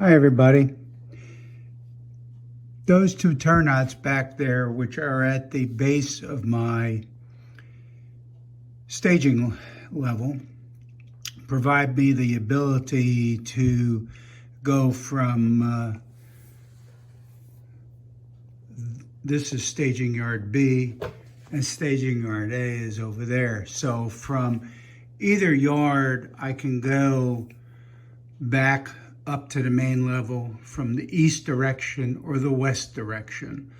Hi everybody. Those two turnouts back there, which are at the base of my staging level, provide me the ability to go from, this is staging yard B, and staging yard A is over there. So from either yard, I can go back up to the main level from the east direction or the west direction.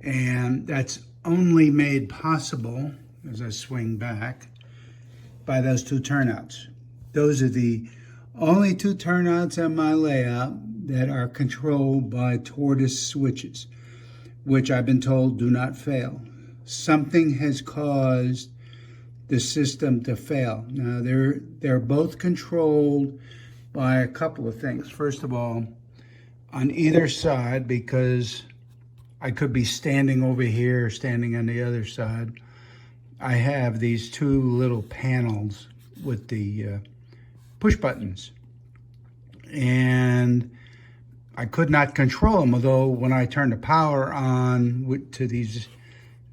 And that's only made possible, as I swing back, by those two turnouts. Those are the only two turnouts on my layout that are controlled by Tortoise switches, which I've been told do not fail. Something has caused the system to fail. Now they're both controlled by a couple of things. First of all, on either side, because I could be standing over here, standing on the other side, I have these two little panels with the push buttons. And I could not control them, although when I turn the power on to these,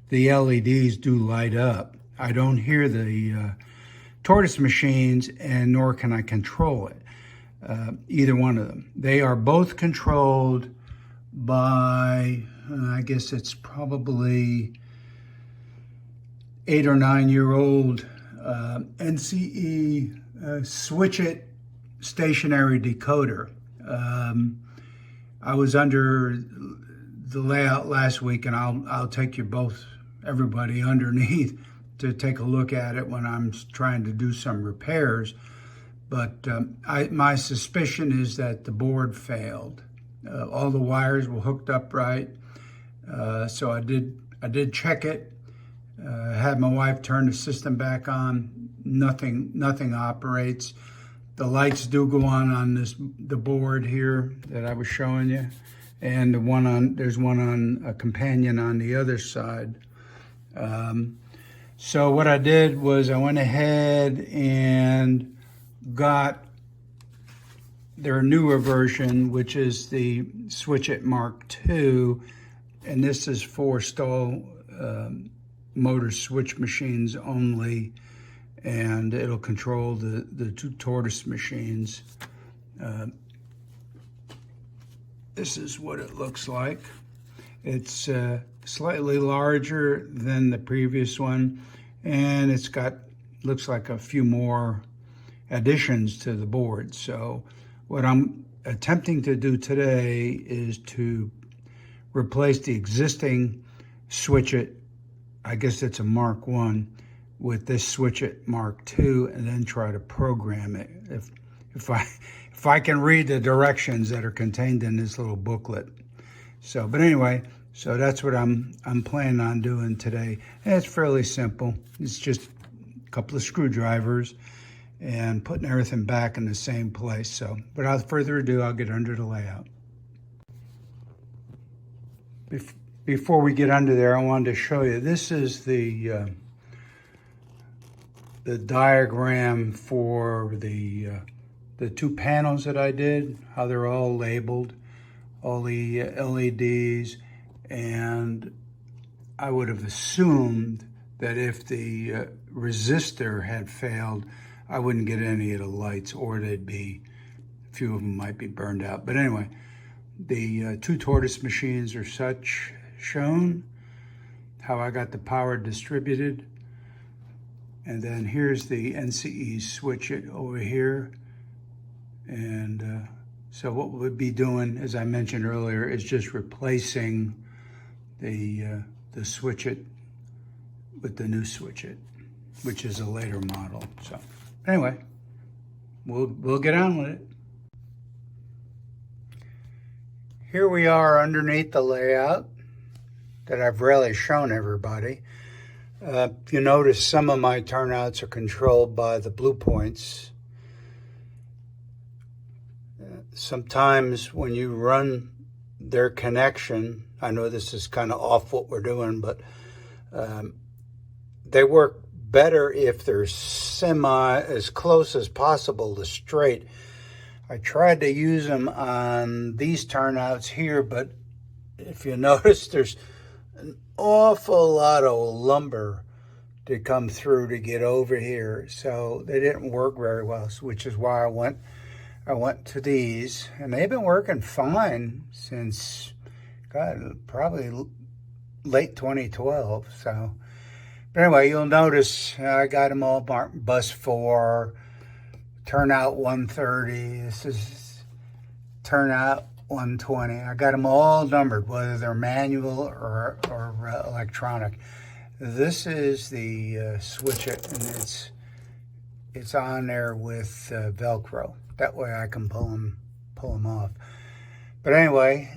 the LEDs do light up. I don't hear the Tortoise machines, and nor can I control it. Either one of them. They are both controlled by, I guess it's probably 8 or 9 year old NCE Switch-It stationary decoder. I was under the layout last week, and I'll take you both, everybody underneath, to take a look at it when I'm trying to do some repairs. But my suspicion is that the board failed. All the wires were hooked up right, so I did check it. Had my wife turn the system back on. Nothing operates. The lights do go on the board here that I was showing you, and there's one on a companion on the other side. So what I did was I went ahead and got their newer version, which is the Switch-It MK2, and this is for stall motor switch machines only, and it'll control the two Tortoise machines. This is what it looks like. It's slightly larger than the previous one, and it's got, looks like a few more additions to the board. So what I'm attempting to do today is to replace the existing Switch-It, I guess it's a Mark 1, with this Switch-It Mark 2, and then try to program it if I can read the directions that are contained in this little booklet. So, but anyway, so that's what I'm planning on doing today. And it's fairly simple. It's just a couple of screwdrivers and putting everything back in the same place. So, without further ado, I'll get under the layout. Before we get under there, I wanted to show you, this is the diagram for the two panels that I did, how they're all labeled, all the LEDs, and I would have assumed that if the resistor had failed, I wouldn't get any of the lights, or they'd be, a few of them might be burned out. But anyway, the two Tortoise machines are shown, how I got the power distributed. And then here's the NCE Switch-It over here. And so what we'll be doing, as I mentioned earlier, is just replacing the Switch-It with the new Switch-It, which is a later model. So anyway, we'll get on with it. Here we are underneath the layout that I've rarely shown everybody. If you notice, some of my turnouts are controlled by the blue points. Sometimes when you run their connection, I know this is kind of off what we're doing, but they work better if they're as close as possible to straight. I tried to use them on these turnouts here, but if you notice, there's an awful lot of lumber to come through to get over here, so they didn't work very well, which is why I went to these, and they've been working fine since, God, probably late 2012. So, but anyway, you'll notice I got them all marked bus 4, turnout 130. This is turnout 120. I got them all numbered, whether they're manual or electronic. This is the Switch-It, and it's on there with Velcro. That way I can pull them off. But anyway,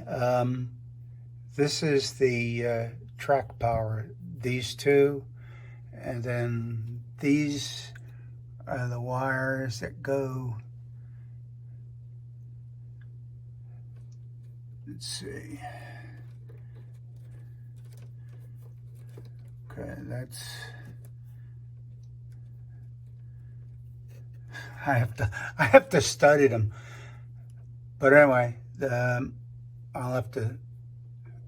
this is the track power. These two, and then these are the wires that go. Let's see. Okay, that's. I have to study them. But anyway, I'll have to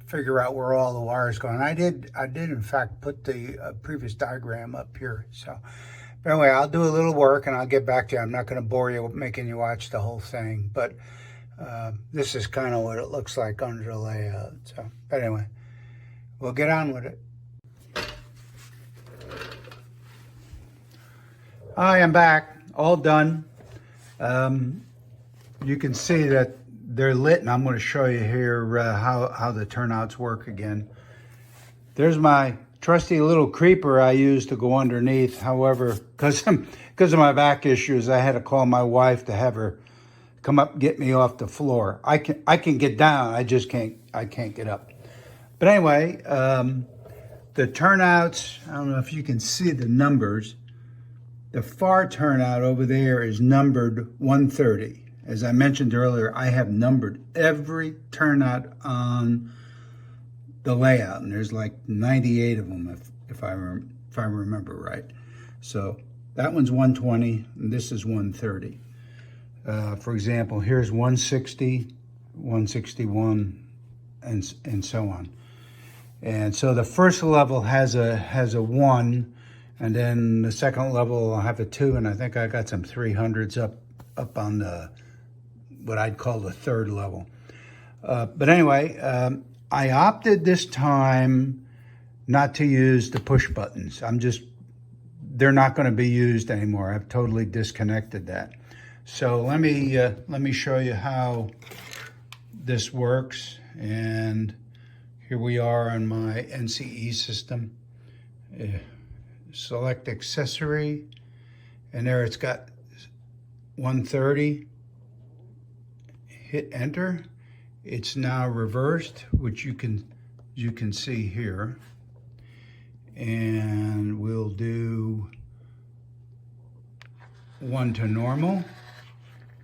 figure out where all the wires go. And I did in fact put the previous diagram up here. So, but anyway, I'll do a little work and I'll get back to you. I'm not going to bore you with making you watch the whole thing, but this is kind of what it looks like under the layout. So, but anyway, we'll get on with it. I am back. All done. You can see that they're lit, and I'm going to show you here how the turnouts work again. There's my trusty little creeper I use to go underneath. However, because of my back issues, I had to call my wife to have her come up and get me off the floor. I can get down, I can't get up. But anyway, the turnouts, I don't know if you can see the numbers. The far turnout over there is numbered 130. As I mentioned earlier, I have numbered every turnout on the layout, and there's like 98 of them if I remember right. So that one's 120, and this is 130. For example, here's 160, 161, and so on. And so the first level has a 1. And then the second level, I'll have a 2, and I think I got some 300s up on the what I'd call the third level. But anyway, I opted this time not to use the push buttons. They're not going to be used anymore. I've totally disconnected that. So let me show you how this works. And here we are on my NCE system. Select accessory, and there it's got 130. Hit enter. It's now reversed, which you can see here. And we'll do 1 to normal,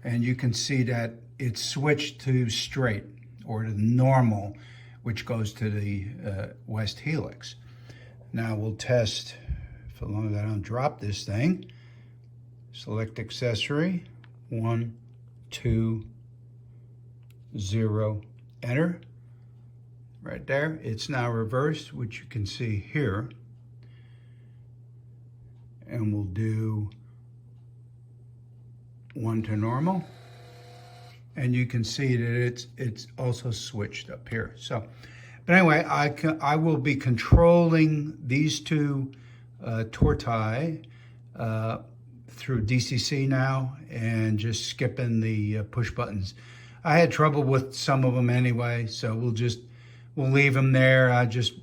and you can see that it's switched to straight, or to normal, which goes to the west helix. Now we'll test. So long as I don't drop this thing. Select accessory, 1, 2, 0, enter. Right there, it's now reversed, which you can see here. And we'll do 1 to normal. And you can see that it's also switched up here. So, but anyway, I will be controlling these two Tortoise through DCC now, and just skipping the push buttons. I had trouble with some of them anyway, so we'll leave them there. I just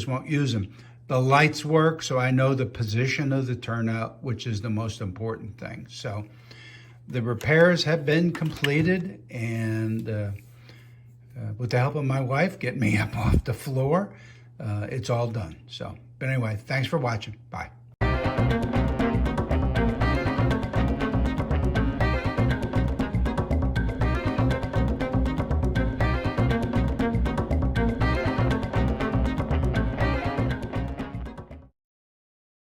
won't use them. The lights work, so I know the position of the turnout, which is the most important thing. So the repairs have been completed, and with the help of my wife, getting me up off the floor, it's all done. So, but anyway, thanks for watching. Bye.